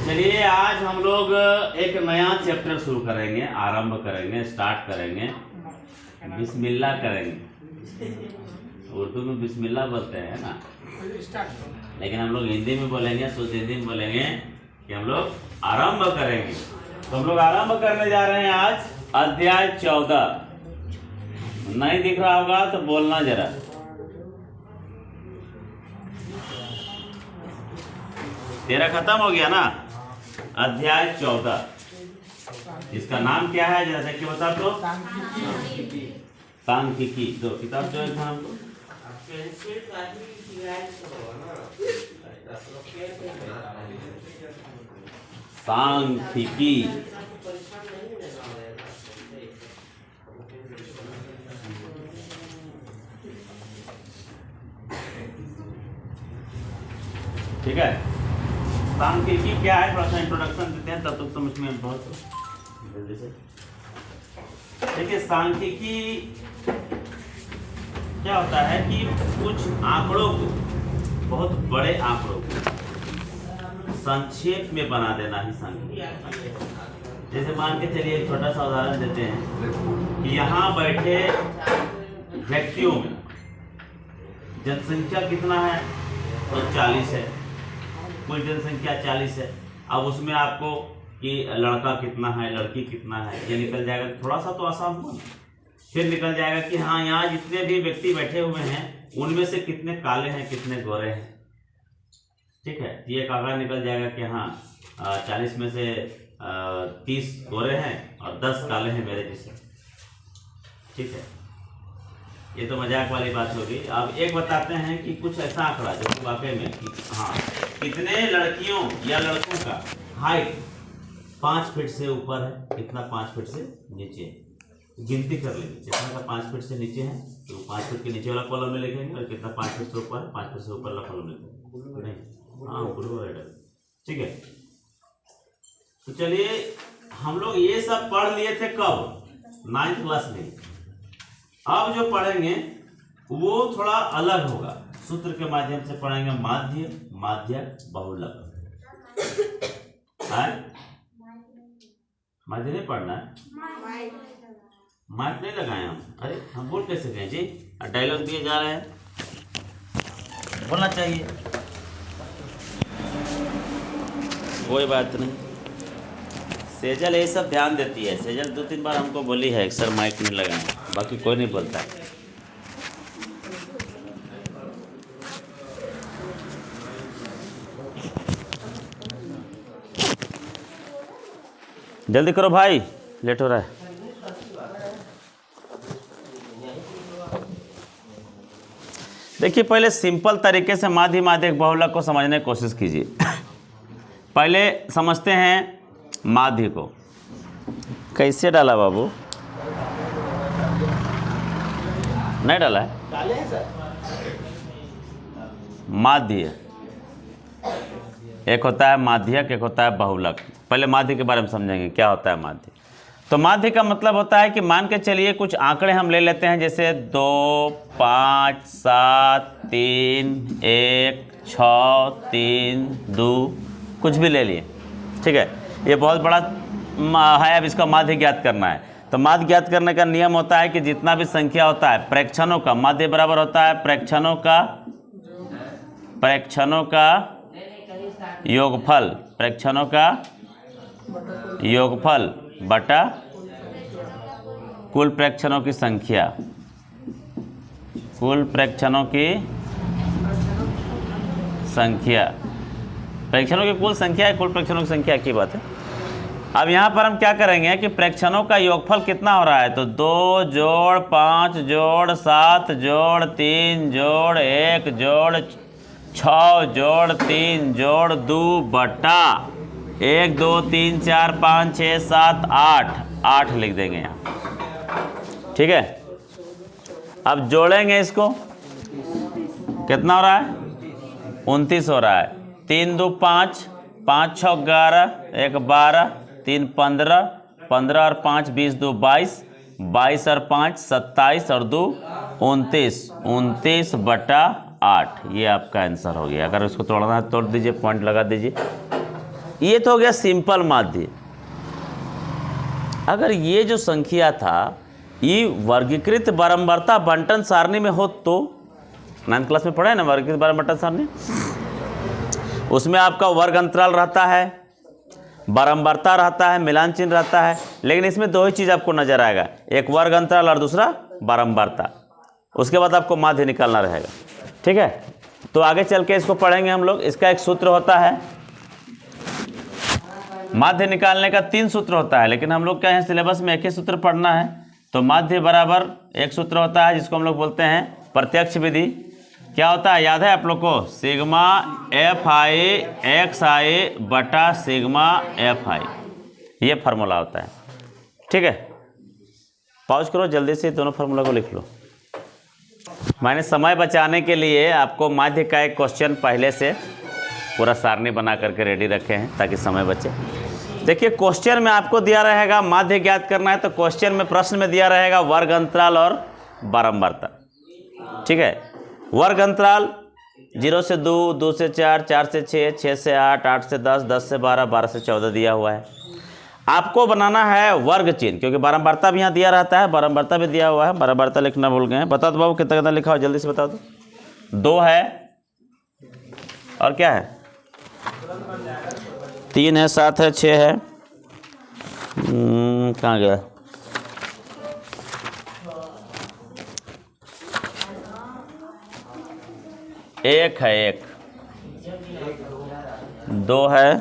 चलिए आज हम लोग एक नया चैप्टर शुरू करेंगे, आरंभ करेंगे, स्टार्ट करेंगे। बिस्मिल्लाह करेंगे। उर्दू में बिस्मिल्लाह बोलते हैं ना, लेकिन हम लोग हिंदी में बोलेंगे, शुद्ध हिंदी में बोलेंगे कि हम लोग आरंभ करेंगे। तो हम लोग आरंभ करने जा रहे हैं आज अध्याय 14। नहीं दिख रहा होगा तो बोलना जरा। तेरा खत्म हो गया ना, अध्याय 14। इसका नाम क्या है जरा देख के बता तो। सांख्यिकी। जो किताब जो है हमको सांख्यिकी। ठीक है, सांख्यिकी क्या है थोड़ा सा इंट्रोडक्शन देते हैं, तब तक समझ में बहुत जल्दी से। देखिए सांख्यिकी क्या होता है कि कुछ आंकड़ों को, बहुत बड़े आंकड़ों को संक्षेप में बना देना ही सांख्यिकी। जैसे मान के चलिए एक छोटा सा उदाहरण देते हैं कि यहाँ बैठे व्यक्तियों में जनसंख्या कितना है तो 40 है, कुल जनसंख्या 40 है। अब उसमें आपको कि लड़का कितना है, लड़की कितना है, ये निकल जाएगा। थोड़ा सा तो आसान हुआ। फिर निकल जाएगा कि हाँ यहाँ जितने भी व्यक्ति बैठे हुए हैं उनमें से कितने काले हैं, कितने गोरे हैं। ठीक है, ये एक आंकड़ा निकल जाएगा कि हाँ 40 में से 30 गोरे हैं और 10 काले हैं मेरे जैसे। ठीक है, ये तो मजाक वाली बात होगी। अब एक बताते हैं कि कुछ ऐसा आंकड़ा जो कि वाकई में कि हाँ कितने लड़कियों या लड़कों का हाइट 5 फीट से ऊपर है, कितना 5 फीट से नीचे है। गिनती कर लेंगे कितना का 5 फीट से नीचे है तो 5 फीट के नीचे वाला कॉलम में लिखेंगे, और कितना 5 फीट से ऊपर है 5 फीट से ऊपर वाला कॉलम लिखेंगे। नहीं, हाँ ब्लू रेड। ठीक है, तो चलिए हम लोग ये सब पढ़ लिए थे कब, 9th क्लास में। अब जो पढ़ेंगे वो थोड़ा अलग होगा, सूत्र के माध्यम से पढ़ेंगे। माध्य, माध्यक, बहुलक। माध्य नहीं पढ़ना है, माइक नहीं लगाए हम। अरे हम बोल कैसे गए जी, डायलॉग दिए जा रहे हैं, बोलना चाहिए। कोई बात नहीं, सेजल ये सब ध्यान देती है। सेजल 2-3 बार हमको बोली है सर माइक नहीं लगाए, बाकी कोई नहीं बोलता है। जल्दी करो भाई, लेट हो रहा है। देखिए पहले सिंपल तरीके से माध्य, माध्यक, बहुलक को समझने की कोशिश कीजिए। पहले समझते हैं माध्य को। कैसे डाला बाबू? नहीं डाला है? डाले हैं सर। माध्य एक होता है माध्यक, एक होता है बहुलक। पहले माध्य के बारे में समझेंगे क्या होता है माध्य। तो माध्य का मतलब होता है कि मान के चलिए कुछ आंकड़े हम ले लेते हैं, जैसे 2, 5, 7, 3, 1, 6, 3, 2, कुछ भी ले लिए। ठीक है, ये बहुत बड़ा है। अब इसका माध्य ज्ञात करना है। तो माध्य ज्ञात करने का नियम होता है कि जितना भी संख्या होता है प्रेक्षणों का, माध्य बराबर होता है प्रेक्षणों का योगफल, प्रेक्षणों का योगफल बटा कुल प्रेक्षणों की संख्या, कुल प्रेक्षणों की संख्या। प्रेक्षणों की कुल संख्या है, कुल प्रेक्षणों की संख्या की बात है। अब यहाँ पर हम क्या करेंगे कि प्रेक्षणों का योगफल कितना हो रहा है, तो 2 जोड़ 5 जोड़ 7 जोड़ 3 जोड़ 1 जोड़ 6 जोड़ 3 जोड़ 2 बटा 1 2 3 4 5 6 7 8 लिख देंगे यहाँ। ठीक है, अब जोड़ेंगे इसको, कितना हो रहा है 29 हो रहा है। 3 2 5, 5 6 11, 1 12, 3 15, 15 और 5 20, 2 22, 22 और 5 27 और 2 29, 29 बटा 8। ये आपका आंसर हो गया। अगर इसको तोड़ना है तोड़ दीजिए, पॉइंट लगा दीजिए। ये तो हो गया सिंपल माध्य। अगर ये जो संख्या था ये वर्गीकृत बारंबारता बंटन सारणी में हो तो 9th क्लास में पढ़ा है ना वर्गीकृत बारंबारता सारणी, उसमें आपका वर्ग अंतराल रहता है, बारंबारता रहता है, मिलान चिन्ह रहता है, लेकिन इसमें दो ही चीज़ आपको नजर आएगा, एक वर्ग अंतराल और दूसरा बारंबारता। उसके बाद आपको माध्य निकालना रहेगा। ठीक है, तो आगे चल के इसको पढ़ेंगे हम लोग। इसका एक सूत्र होता है, माध्य निकालने का 3 सूत्र होता है, लेकिन हम लोग क्या है सिलेबस में एक ही सूत्र पढ़ना है। तो माध्य बराबर एक सूत्र होता है जिसको हम लोग बोलते हैं प्रत्यक्ष विधि। क्या होता है याद है आप लोग को? सिग्मा एफ आई एक्स आई बटा सिग्मा एफ आई, ये फार्मूला होता है। ठीक है, पॉज करो जल्दी से, दोनों फार्मूला को लिख लो। मैंने समय बचाने के लिए आपको माध्य का एक क्वेश्चन पहले से पूरा सारणी बना करके रेडी रखे हैं ताकि समय बचे। देखिए क्वेश्चन में आपको दिया रहेगा माध्य ज्ञात करना है, तो क्वेश्चन में प्रश्न में दिया रहेगा वर्ग अंतराल और बारंबारता। ठीक है, वर्ग अंतराल 0 से 2, 2 से 4, 4 से 6, 6 से 8, 8 से 10, 10 से 12, 12 से 14 दिया हुआ है। आपको बनाना है वर्ग चिन्ह, क्योंकि बारंबारता भी यहाँ दिया रहता है, बारंबारता भी दिया हुआ है। बारंबारता लिखना भूल गए हैं, बता दो बाबू कितना कितना लिखा हो, जल्दी से बता दो। 2 है और क्या है, 3 है, 7 है, 6 है, कहाँ गया, एक है, 1 2 है,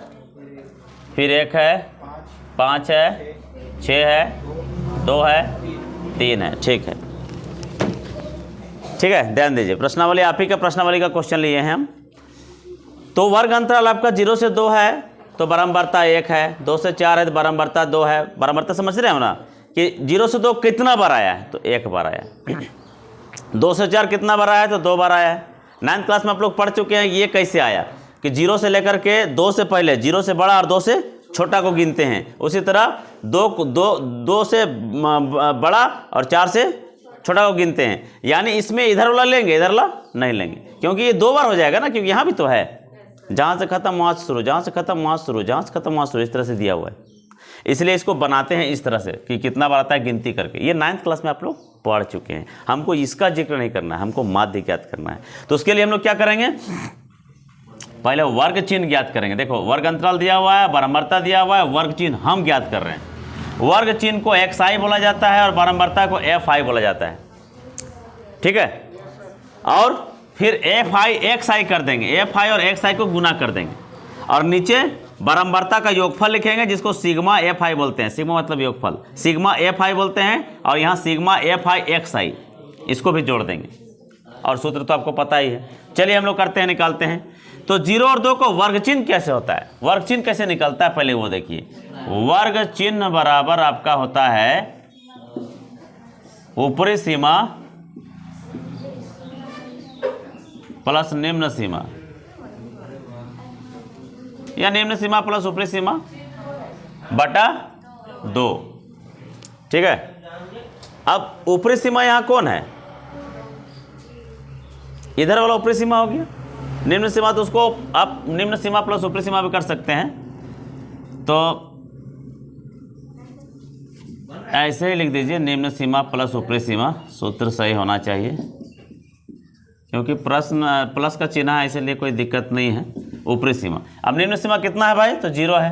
फिर 1 है, 5 है, 6 है, 2 है, 3 है। ठीक है, ठीक है, ध्यान दीजिए। प्रश्नावली आप ही का प्रश्नावली का क्वेश्चन लिए हैं हम। तो वर्ग अंतराल आपका 0 से 2 है तो बारंबारता 1 है, 2 से 4 है तो बारंबारता 2 है। बारंबारता समझ रहे हो ना कि 0 से 2 कितना बार आया है, तो 1 बार आया है। 2 से 4 कितना बार आया है, तो 2 बार आया है। 9th क्लास में आप लोग पढ़ चुके हैं ये कैसे आया कि 0 से लेकर के 2 से पहले 0 से बड़ा और 2 से छोटा को गिनते हैं, उसी तरह 2 से बड़ा और 4 से छोटा को गिनते हैं। यानी इसमें इधर वाला लेंगे, इधर वाला नहीं लेंगे, क्योंकि ये 2 बार हो जाएगा ना, क्योंकि यहाँ भी तो है जहाँ से खत्म वहाँ से शुरू, जहाँ से खत्म वहाँ से शुरू, जहाँ से खत्म वहाँ से शुरू, इस तरह से दिया हुआ है। इसलिए इसको बनाते हैं इस तरह से कि कितना बार आता है गिनती करके। ये 9th क्लास में आप लोग पढ़ चुके हैं, हमको इसका जिक्र नहीं करना है, हमको माध्य ज्ञात करना है। तो उसके लिए हम लोग क्या करेंगे, पहले वर्ग चिन्ह ज्ञात करेंगे। देखो वर्ग अंतराल दिया हुआ है, बारंबारता दिया हुआ है, वर्ग चिन्ह हम ज्ञात कर रहे हैं। वर्ग चिन्ह को एक्स आई बोला जाता है और बारंबारता को एफ आई बोला जाता है। ठीक है, और फिर एफ आई एक्स आई कर देंगे, एफ आई और एक्स आई को गुना कर देंगे, और नीचे बारंबारता का योगफल लिखेंगे जिसको सिग्मा एफ आई बोलते हैं। सिग्मा मतलब योगफल, सिग्मा एफ आई बोलते हैं, और यहाँ सिग्मा एफ आई एक्स आई, इसको भी जोड़ देंगे। और सूत्र तो आपको पता ही है। चलिए हम लोग करते हैं, निकालते हैं। तो 0 और 2 को वर्ग चिन्ह कैसे होता है, वर्ग चिन्ह कैसे निकलता है, पहले वो देखिए। वर्ग चिन्ह बराबर आपका होता है ऊपरी सीमा प्लस निम्न सीमा, या निम्न सीमा प्लस ऊपरी सीमा बटा 2। ठीक है, अब ऊपरी सीमा यहां कौन है, इधर वाला ऊपरी सीमा हो गया। निम्न सीमा तो उसको आप निम्न सीमा प्लस ऊपरी सीमा भी कर सकते हैं, तो ऐसे ही लिख दीजिए निम्न सीमा प्लस ऊपरी सीमा। सूत्र सही होना चाहिए, क्योंकि प्रश्न प्लस का चिन्ह है, इसलिए कोई दिक्कत नहीं है। ऊपरी सीमा, अब निम्न सीमा कितना है भाई, तो 0 है,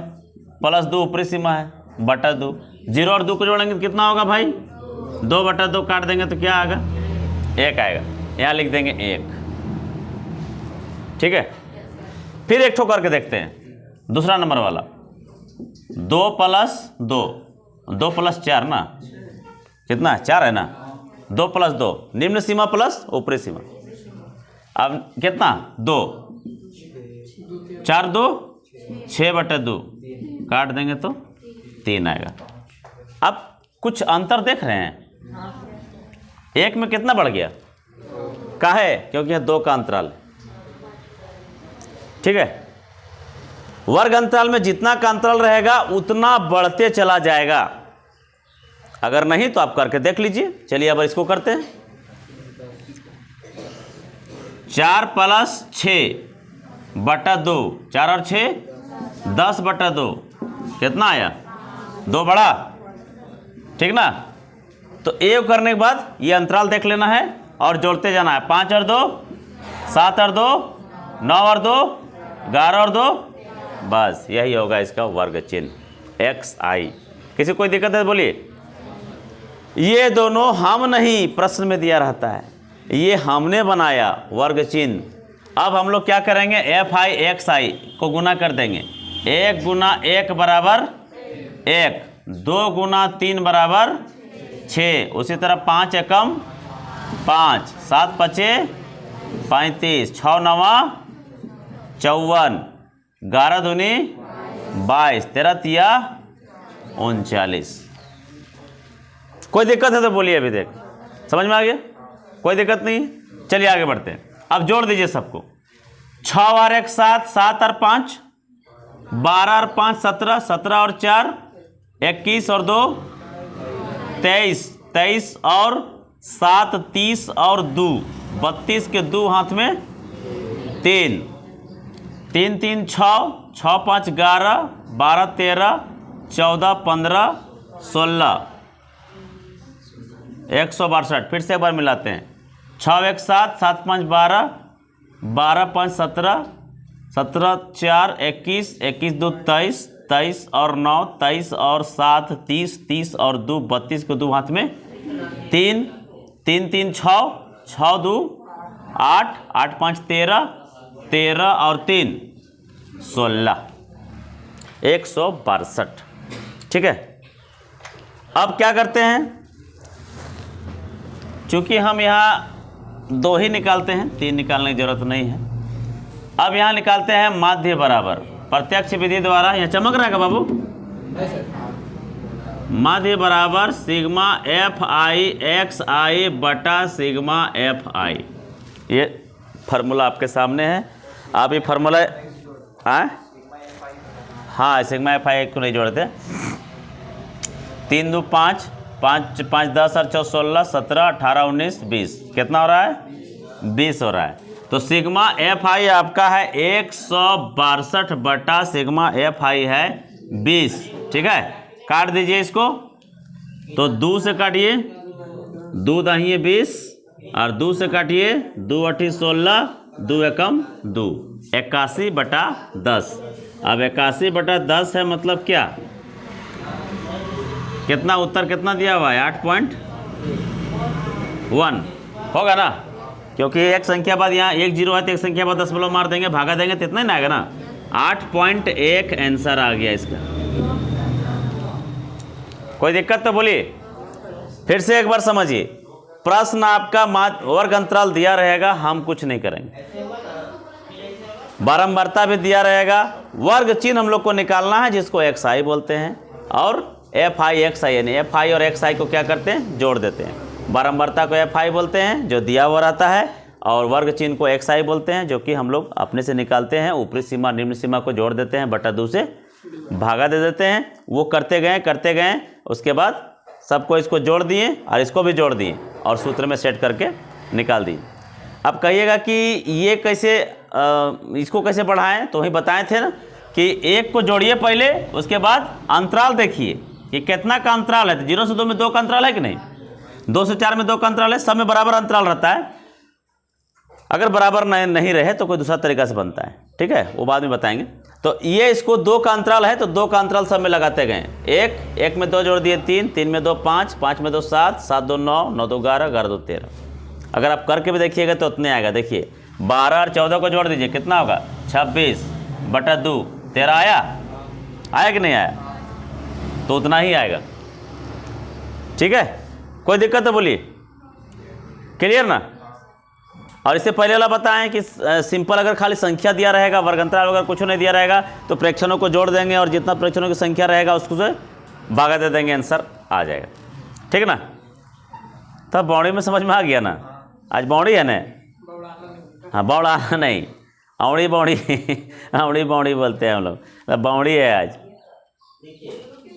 प्लस 2 ऊपरी सीमा है बटा 2। 0 और 2 को जोड़ेंगे तो कितना होगा भाई, 2 बटा 2 काट देंगे तो क्या आएगा, 1 आएगा। यहाँ लिख देंगे 1। ठीक है, फिर एक ठो करके देखते हैं, दूसरा नंबर वाला। 2 प्लस 2, 2 प्लस 4 ना, कितना 4 है ना, 2 प्लस 2 निम्न सीमा प्लस ऊपरी सीमा। अब कितना 2, 4 2 6 बटा 2 काट देंगे तो 3 आएगा। अब कुछ अंतर देख रहे हैं, 1 में कितना बढ़ गया, काहे, क्योंकि यह 2 का अंतराल है। ठीक है, वर्ग अंतराल में जितना का अंतराल रहेगा उतना बढ़ते चला जाएगा। अगर नहीं तो आप करके देख लीजिए। चलिए अब इसको करते हैं। 4 प्लस 6 बटा 2, 4 और 6 10/2 कितना आया? 2 बड़ा, ठीक ना। तो ए करने के बाद ये अंतराल देख लेना है और जोड़ते जाना है। 5 और 2 7 और 2 9 और 2 11 और 2, बस यही होगा इसका वर्ग चिन्ह xi। किसी कोई दिक्कत है बोलिए। ये दोनों हम नहीं प्रश्न में दिया रहता है, ये हमने बनाया वर्ग चिन्ह। अब हम लोग क्या करेंगे, fi xi को गुना कर देंगे। 1 गुना 1 बराबर 1, 2 गुना 3 बराबर 6, उसी तरह 5 एकम 5, 7 पचे 35, 6 नवा 54, 11 दूनी 22, 13 तिया 39। कोई दिक्कत है तो बोलिए। अभी देख समझ में आ गया? कोई दिक्कत नहीं। चलिए आगे बढ़ते हैं। अब जोड़ दीजिए सबको। 6 और 1 7, 7 और 5 12 और 5 17, 17 और 4 21 और 2 23, 23 और 7 30 और 2 32 के 2 हाथ में 3, 3 3 6, 6 5 11, 12 13 14 15 16 162। फिर से एक बार मिलाते हैं। 6 1 7, 7 5 12, 12 5 17, 17 4 21, 21 2 23, 23 और 9 23 और 7 30, 30 और 2 32 को 2 हाथ में 3, 3 3 6, 6 2 8, 8 5 13, 13 और 3 16, 162। ठीक है। अब क्या करते हैं, चूंकि हम यहाँ 2 ही निकालते हैं, 3 निकालने की जरूरत नहीं है। अब यहाँ निकालते हैं माध्य बराबर प्रत्यक्ष विधि द्वारा। यहाँ चमक रहा है क्या बाबू? माध्य बराबर सिग्मा fi xi बटा सिग्मा fi। ये फार्मूला आपके सामने है। आप ये फार्मूला हाँ सिग्मा fi को नहीं जोड़ते। 3 2 5, 5 5 10 और 4 16 17 18 19 20, कितना हो रहा है? 20 हो रहा है। तो सिग्मा fi आपका है 162 बटा सिग्मा fi है 20। ठीक है, काट दीजिए इसको। तो 2 से काटिए, 2 दाहिए 20 और 2 से काटिए, 2 8 16, 2 एकम 2, 81 बटा 10। अब 81 बटा 10 है मतलब क्या, कितना उत्तर कितना दिया हुआ है? 8.1 होगा ना, क्योंकि एक संख्या बाद यहाँ 1 0 है तो एक संख्या बाद दशमलव मार देंगे, भागा देंगे तो इतना ही ना आएगा ना। 8.1 आंसर आ गया इसका। कोई दिक्कत तो बोलिए। फिर से एक बार समझिए, प्रश्न आपका वर्ग अंतराल दिया रहेगा, हम कुछ नहीं करेंगे। बारंबारता भी दिया रहेगा, वर्ग चिन्ह हम लोग को निकालना है जिसको xi बोलते हैं, और fi xi यानी fi और xi को क्या करते हैं, जोड़ देते हैं। बारंबारता को fi बोलते हैं जो दिया हुआ रहता है, और वर्ग चिन्ह को xi बोलते हैं जो कि हम लोग अपने से निकालते हैं। ऊपरी सीमा निम्न सीमा को जोड़ देते हैं, बटा 2 से भागा दे देते हैं। वो करते गए, उसके बाद सबको इसको जोड़ दिए और इसको भी जोड़ दिए और सूत्र में सेट करके निकाल दिए। अब कहिएगा कि ये कैसे इसको कैसे बढ़ाएं, तो वही बताए थे ना कि 1 को जोड़िए पहले, उसके बाद अंतराल देखिए कि कितना का अंतराल है। तो 0 से 2 में 2 का अंतराल है कि नहीं, 2 से 4 में 2 का अंतराल है, सब में बराबर अंतराल रहता है। अगर बराबर नहीं रहे तो कोई दूसरा तरीका से बनता है, ठीक है, वो बाद में बताएंगे। तो ये इसको 2 का अंतराल है तो 2 का अंतराल सब में लगाते गए। 1 में 2 जोड़ दिए 3, 3 में 2 5, 5 में 2 7, 7 2 9, 9 2 11, 11 2 13। अगर आप करके भी देखिएगा तो उतने आएगा। देखिए 12 और 14 को जोड़ दीजिए, कितना होगा? 26 बटा 2, 13 आया कि नहीं आया? तो उतना ही आएगा। ठीक है, कोई दिक्कत तो बोलिए। क्लियर ना? और इससे पहले वाला बताएं कि सिंपल अगर खाली संख्या दिया रहेगा, वर्ग अंतराल अगर कुछ नहीं दिया रहेगा तो प्रेक्षणों को जोड़ देंगे और जितना प्रेक्षणों की संख्या रहेगा उसको से भागा दे देंगे, आंसर आ जाएगा। ठीक है ना? तब बाउंड्री में समझ में आ गया ना? आज बाउंड्री है ना? हाँ, बौड़ा नहीं, औड़ी बाउंड्री बोलते हैं हम लोग, मतलब बाउंड्री है आज।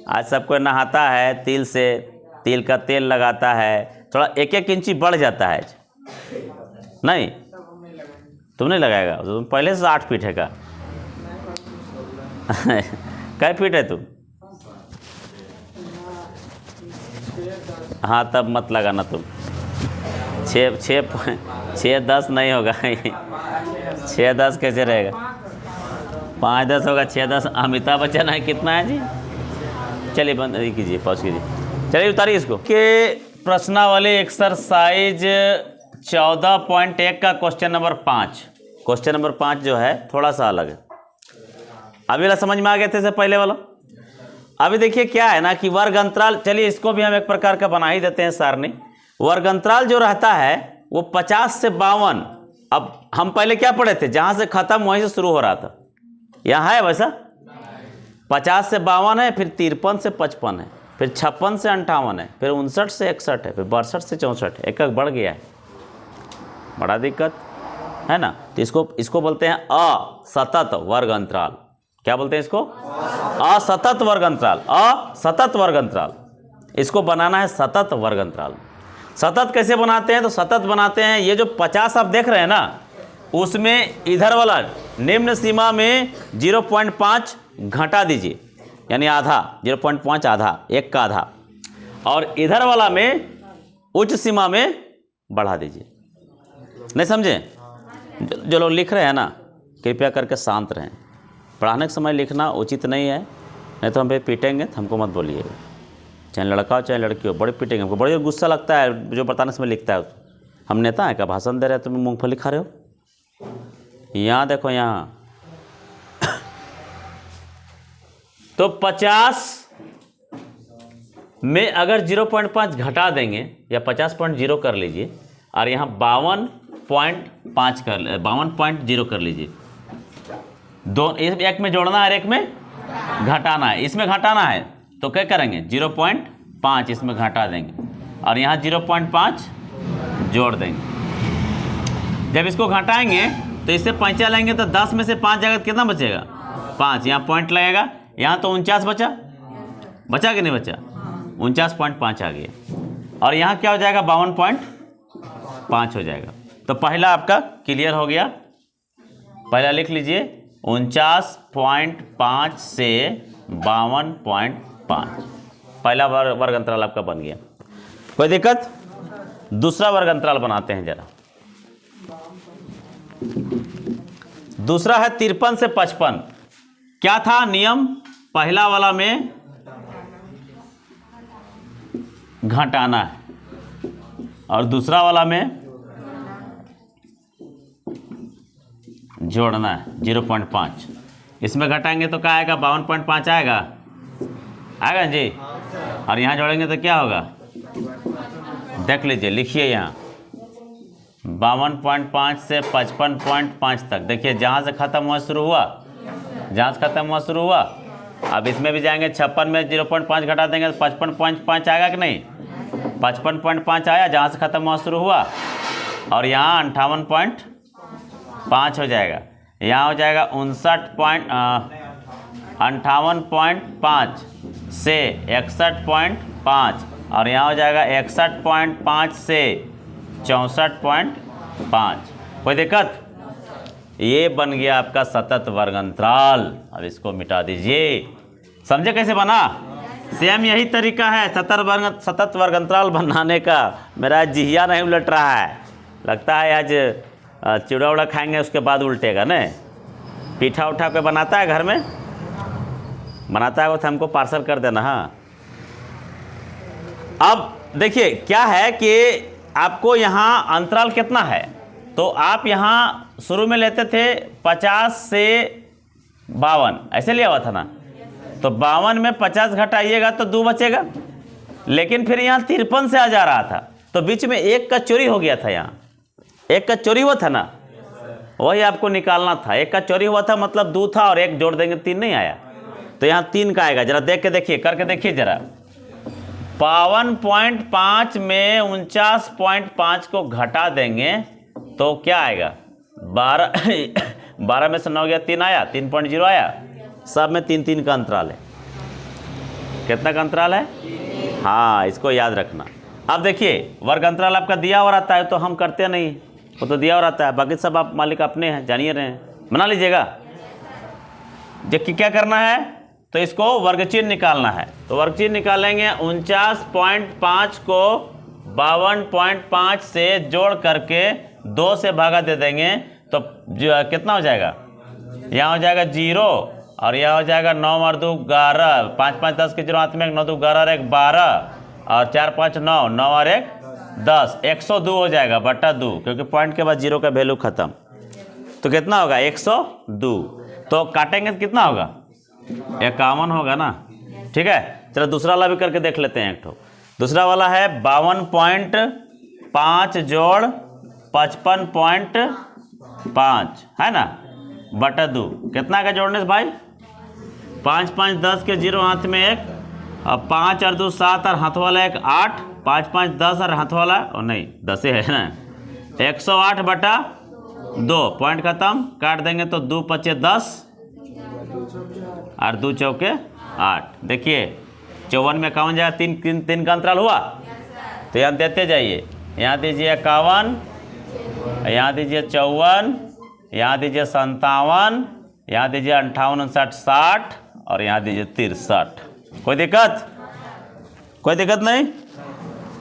आज सबको नहाता है तिल से, तिल का तेल लगाता है, थोड़ा 1-1 इंची बढ़ जाता है आज। नहीं तुम नहीं लगाएगा, तुम पहले से 8 फीट है का। कै फीट है तू? हाँ तब मत लगाना तुम। 6-10 नहीं होगा। 6-10 कैसे रहेगा? 5-10 होगा, 6-10 अमिताभ बच्चन है। कितना है जी? चलिए बंद कीजिए, पॉज कीजिए, चलिए उतारिए इसको। के प्रश्नावली एक्सरसाइज 14.1 का क्वेश्चन नंबर 5। क्वेश्चन नंबर 5 जो है थोड़ा सा अलग है। अभी वाला समझ में आ गए थे से पहले वाला? अभी देखिए क्या है ना कि वर्ग अंतराल, चलिए इसको भी हम एक प्रकार का बना ही देते हैं सारणी। वर्ग अंतराल जो रहता है वो 50 से 52। अब हम पहले क्या पढ़े थे? जहां से खत्म वहीं से शुरू हो रहा था। यहाँ है वैसा? 50 से 52 है, फिर 53 से 55 है, फिर 56 से 58 है, फिर 59 से 61 है, फिर 62 से 64 है। एक बढ़ गया है, बड़ा दिक्कत है ना। तो इसको बोलते हैं असतत वर्ग अंतराल। क्या बोलते हैं इसको? असतत वर्ग अंतराल। असतत वर्ग अंतराल, इसको बनाना है सतत वर्ग अंतराल। सतत कैसे बनाते हैं? तो सतत बनाते हैं, ये जो 50 आप देख रहे हैं ना, उसमें इधर वाला निम्न सीमा में 0.5 घटा दीजिए, यानी आधा, 0.5 आधा, एक का आधा, और इधर वाला में उच्च सीमा में बढ़ा दीजिए। नहीं समझे? जो लोग लिख रहे हैं ना, कृपया करके शांत रहें। पढ़ाने के समय लिखना उचित नहीं है, नहीं तो हम पे पीटेंगे, तो हमको मत बोलिएगा। चाहे लड़का हो चाहे लड़की हो, बड़े पीटेंगे हमको। बड़े गुस्सा लगता है जो बताने समय लिखता है। हम नेता है क्या? भाषण दे रहे हैं तुम मूंगफली खा रहे हो? यहाँ देखो, यहाँ तो 50 में अगर 0.5 घटा देंगे या 50.0 कर लीजिए, और यहाँ 52.5 52.0 कर लीजिए। दो एक में जोड़ना है, एक में घटाना है। इसमें घटाना है तो क्या करेंगे? 0.5 इसमें घटा देंगे, और यहाँ 0.5 जोड़ देंगे। जब इसको घटाएंगे तो इससे 5 लेंगे, तो 10 में से 5 जाएगा तो कितना बचेगा? 5। यहाँ पॉइंट लगेगा, यहाँ तो 49 बचा कि नहीं बचा? 49.5 आ गया, और यहाँ क्या हो जाएगा? 52.5 हो जाएगा। तो पहला आपका क्लियर हो गया। पहला लिख लीजिए, 49.5 से 52.5, पहला वर्ग अंतराल आपका बन गया। कोई दिक्कत? दूसरा वर्ग अंतराल बनाते हैं जरा। दूसरा है 53 से 55। क्या था नियम? पहला वाला में घटाना है, और दूसरा वाला में जोड़ना है 0.5। इसमें घटाएंगे तो क्या आएगा? 52.5 आएगा जी। और यहाँ जोड़ेंगे तो क्या होगा? देख लीजिए, लिखिए यहाँ 52.5 से 55.5 तक। देखिए जहाँ से ख़त्म हुआ शुरू हुआ, जहाँ से ख़त्म हुआ शुरू हुआ। अब इसमें भी जाएंगे, 56 में 0.5 घटा देंगे तो 55.5 आएगा कि नहीं? 55.5 आया जहाँ से ख़त्म हुआ शुरू हुआ, और यहाँ 58.5 हो जाएगा। यहाँ हो जाएगा 58.5 से 61.5, और यहाँ हो जाएगा 61.5 से 64.5। कोई दिक्कत? ये बन गया आपका सतत वर्ग अंतराल। अब इसको मिटा दीजिए। समझे कैसे बना? सेम यही तरीका है सतत वर्ग अंतराल बनाने का। मेरा जिहिया नहीं उलट रहा है, लगता है आज चिड़ा उड़ा खाएंगे उसके बाद उल्टेगा न। पीठा उठा के बनाता है घर में, बनाता है वो तो हमको पार्सल कर देना। हाँ, अब देखिए क्या है कि आपको यहाँ अंतराल कितना है, तो आप यहाँ शुरू में लेते थे 50 से 52, ऐसे लिया हुआ था ना। तो 52 में 50 घटाइएगा तो 2 बचेगा, लेकिन फिर यहाँ 53 से आ जा रहा था, तो बीच में एक का चोरी हो गया था। यहाँ एक का चोरी हुआ था ना, वही आपको निकालना था। एक का चोरी हुआ था मतलब 2 था, और एक जोड़ देंगे 3 नहीं आया, तो यहाँ 3 का आएगा। जरा देख के देखिए, करके देखिए जरा। 52.5 में 49.5 को घटा देंगे तो क्या आएगा? 12 में से 9 गया, 3 आया, 3.0 आया। सब में 3-3 का अंतराल है। कितना का अंतराल है? हाँ, इसको याद रखना। अब देखिए वर्ग अंतराल आपका दिया हुआ रहता है, तो हम करते नहीं, वो तो दिया हुआ रहता है। बाकी सब आप मालिक अपने हैं, जानिए रहे हैं, बना लीजिएगा। जबकि क्या करना है, तो इसको वर्गचिन्ह निकालना है। तो वर्गचिन्ह निकालेंगे, 49.5 को 52.5 से जोड़ करके 2 से भागा दे देंगे तो कितना हो जाएगा, यहाँ हो जाएगा 0 और यहाँ हो जाएगा 9 और 2 11, 5 5 10 के 0 हाथ में 9 2 11 और 1 12 और 4 5 9 9 और 1 10, 102 हो जाएगा बटा 2, क्योंकि पॉइंट के बाद 0 का वैल्यू खत्म। तो कितना होगा 102। तो काटेंगे तो कितना होगा 51 होगा ना। ठीक है, चलो दूसरा वाला भी करके देख लेते हैं। एक ठो दूसरा वाला है 52.5 जोड़ 55.5 है ना बटा 2, कितना का जोड़ने से भाई 5 5 10 के 0 हाथ में 1 और 5 और 2 7 और हाथ वाला 1 8, 5 5 10 और हाथ वाला और नहीं 10 है ना, 108 बटा 2, पॉइंट खत्म, काट देंगे तो 2 5 10 और 2 चौके 8। देखिए 54 में 51 जाएगा, तीन का अंतराल हुआ, तो यहाँ देते जाइए, यहाँ दीजिए 51, यहाँ दीजिए 54, यहाँ दीजिए 57, यहाँ दीजिए 58 59 60 और यहाँ दीजिए 63। कोई दिक्कत, कोई दिक्कत नहीं,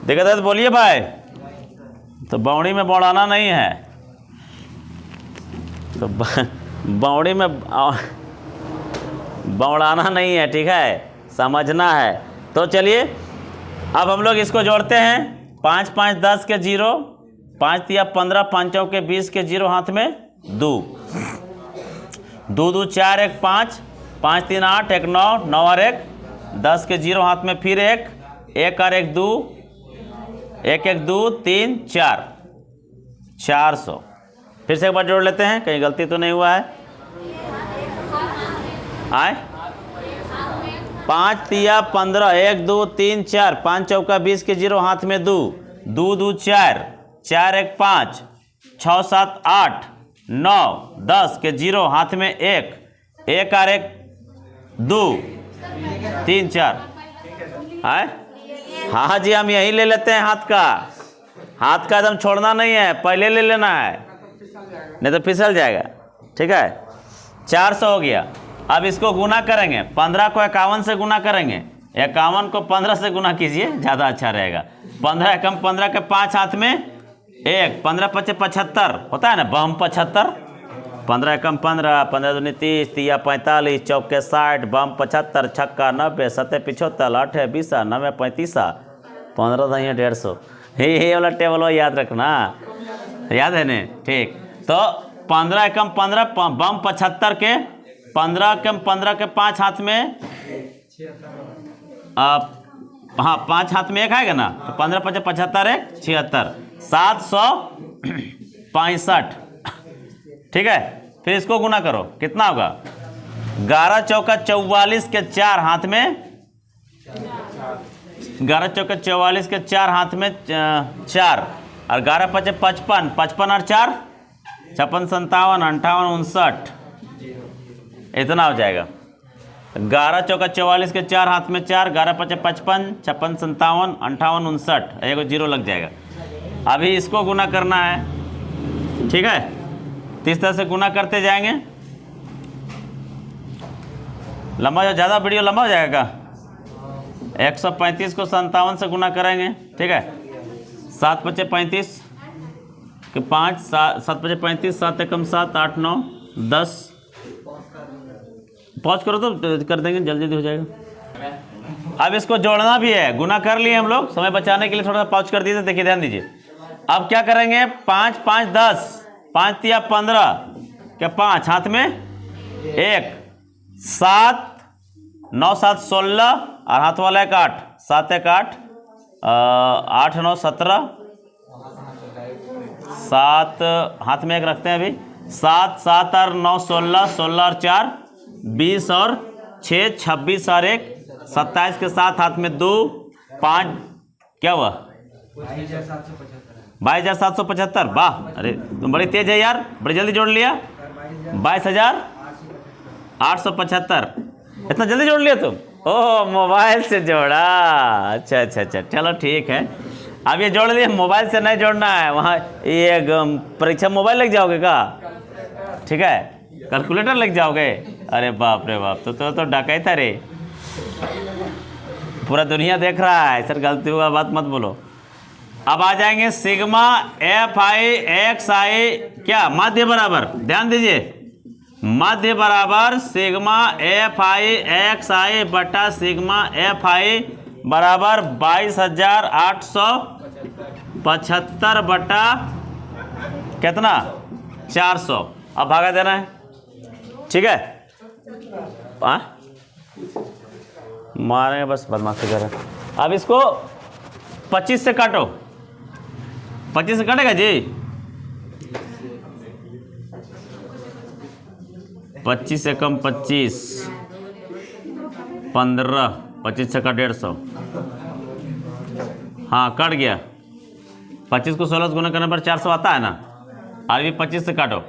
दिक्कत है तो बोलिए भाई। तो बाउंडी में बौड़ाना नहीं है, तो बाउंडी में बौड़ाना नहीं है, ठीक है, समझना है। तो चलिए अब हम लोग इसको जोड़ते हैं, 5 5 10 के 0, 5 3 15, 5 चौके 20 के 0 हाथ में 2 2 2 4 1 5, 5 3 8 1 9 9 और 1 10 के 0 हाथ में फिर 1 1 और 1 2 1 1 2 3 4, 400। फिर से एक बार जोड़ लेते हैं, कहीं गलती तो नहीं हुआ है। आए 5 3 15 1 2 3 4, 5 चौका 20 के 0 हाथ में 2 2 2 4 4 1 5 6 7 8 9 10 के 0 हाथ में 1 1 और 1 2 3 4। आए हाँ जी, हम यही ले लेते हैं, हाथ का एकदम छोड़ना नहीं है, पहले ले लेना है नहीं तो फिसल जाएगा। ठीक है, 400 हो गया। अब इसको गुना करेंगे, 15 को 51 से गुना करेंगे, 51 को 15 से गुना कीजिए, ज़्यादा अच्छा रहेगा। 15 एकम 15 के 5 हाथ में 1, 15 5 75 होता है ना, बम 75, 15 एकम 15, 15 दूनी 30, 3 45, चौके 60, बम 75, छक्का 90, 7 75, 8 20, 9 35, 15 दही 150। ये वाला टेबल वो याद रखना, याद है ना। ठीक, तो 15 एकम 15 बम 75 के 15 एकम 15 के 5 हाथ में हाँ 5 हाथ में 1 आएगा ना, तो 15 5 75 1 76, 765। ठीक है, फिर इसको गुना करो, कितना होगा 11 चौका 44 के 4 हाथ में, 11 चौका 44 के 4 हाथ में 4 और 11 5 55, 55 और 4 56 57 58 59, इतना हो जाएगा। 11 चौका 44 के 4 हाथ में 4, 11 5 55 56 57 58 59, एक 0 लग जाएगा। अभी इसको गुना करना है, ठीक है, तो इस तरह से गुना करते जाएंगे। लंबा हो, ज़्यादा वीडियो लंबा हो जाएगा। 135 को 57 से गुना करेंगे, ठीक है, 7 5 35 के 5, 7 5 35, 7 एकम 7 8 9 10। पॉज करो तो कर देंगे, जल्दी हो जाएगा। अब इसको जोड़ना भी है, गुना कर लिए हम लोग, समय बचाने के लिए थोड़ा सा पॉज कर दिए। देखिए ध्यान दीजिए, अब क्या करेंगे, 5 5 10, 5 3 15 के 5 हाथ में 1, 7 9 7 16 और हाथ वाला 1 8, 7 1 8 8 9 17, 7 हाथ में 1 रखते हैं अभी, 7 7 और 9 16, 16 और 4 20 और 6 26 और 1 27 के 7 हाथ में 2 5, क्या हुआ 22,775। वाह, अरे तुम बड़ी तेज है यार, बड़ी जल्दी जोड़ लिया। 22,875, इतना जल्दी जोड़ लिया तुम। ओह, मोबाइल से जोड़ा, अच्छा अच्छा अच्छा, चलो ठीक है। अब ये जोड़ लिया, मोबाइल से नहीं जोड़ना है, वहाँ ये परीक्षा मोबाइल लग जाओगे का, ठीक है, कैलकुलेटर लग जाओगे। अरे बाप रे बाप, तो डकैत है रे, पूरा दुनिया देख रहा है सर, गलती हुआ बात मत बोलो। अब आ जाएंगे सिग्मा एफ आई एक्स आई, क्या माध्य बराबर, ध्यान दीजिए, माध्य बराबर सिग्मा एफ आई एक्स आई बटा सिग्मा एफ आई बराबर 22,875 बटा कितना 400। अब भागा देना है, ठीक है, मारेंगे बस, बदमाशी कर रहे। अब इसको 25 से काटो, 25 से कटेगा जी, 25 से कम 25, 15, 25 से का 150, हाँ कट गया। 25 को 16 से गुना करने पर 400 आता है ना। और भी 25 से काटो,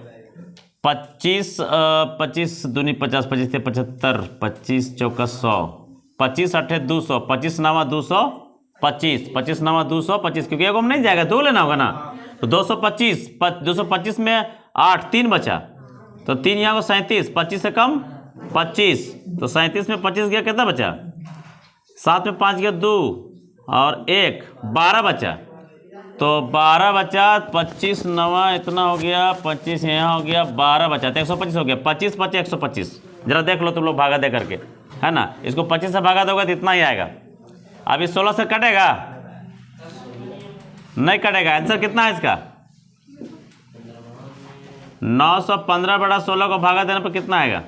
25 दूनी 50, 25 से 75, 25 चौका 100, 25 अट्ठे 200, 25 नामा 225, 25 नामा 225, क्योंकि एगो में नहीं जाएगा, दो लेना होगा ना, तो 225, 225 में 8, 3 बचा, तो 3 यहाँ को 37, 25 से कम 25, तो 37 में 25 गया, कितना बचा, 7 में 5 गया 2 और 1, 12 बचा, तो 12 बचा, 25 नवा इतना हो गया, 25 यहाँ हो गया, 12 बचा, तो 125 हो गया, 25 बचे 125, जरा देख लो तुम लोग भागा दे करके, है ना। इसको 25 से भागा दोगे तो इतना ही आएगा। अब इस 16 से कटेगा, नहीं कटेगा। आंसर कितना है इसका, 915 बटा 16 को भागा देने पर कितना आएगा,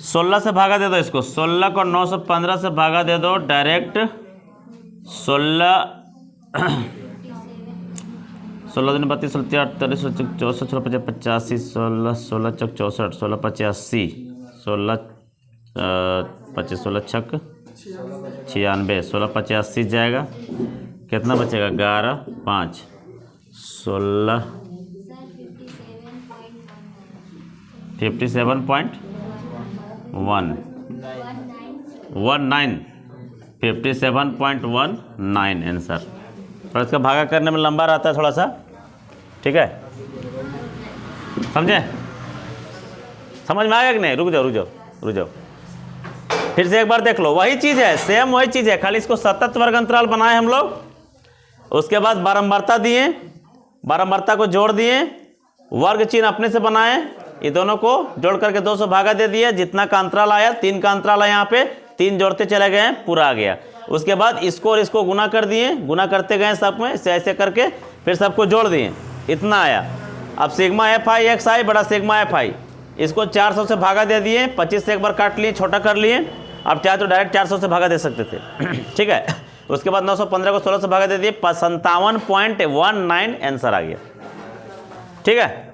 16 से भागा दे दो इसको, 16 को 915 से भागा दे दो डायरेक्ट, 16 दिन 32, 16 38, 64, 16 85, 16 16 चक 64, 16 85, 16 25, 16 छक 96, 16 85 जाएगा, कितना बचेगा 11 5 16 57.19 आंसर। और इसका भागा करने में लंबा रहता है थोड़ा सा, ठीक है, समझे, समझ में आएगा कि नहीं, रुक जाओ, फिर से एक बार देख लो, वही चीज़ है, सेम वही चीज़ है, खाली इसको सतत वर्ग अंतराल बनाए हम लोग, उसके बाद बारंबारता दिए, बारंबारता को जोड़ दिए, वर्ग चिन्ह अपने से बनाए, ये दोनों को जोड़ करके 200 भागा दे दिया, जितना का अंतराल आया, 3 का अंतराल है यहाँ पे, 3 जोड़ते चले गए, पूरा आ गया। उसके बाद इसको और इसको गुना कर दिए, गुना करते गए सब में ऐसे करके, फिर सबको जोड़ दिए, इतना आया। अब सिग्मा एफ आई एक्स आई बड़ा सिग्मा एफ आई, इसको 400 से भागा दे दिए, 25 से एक बार काट लिए, छोटा कर लिए, अब चाहे तो डायरेक्ट 400 से भागा दे सकते थे, ठीक है। उसके बाद 915 को 16 से भागा दे दिए, 57.19 आंसर आ गया, ठीक है।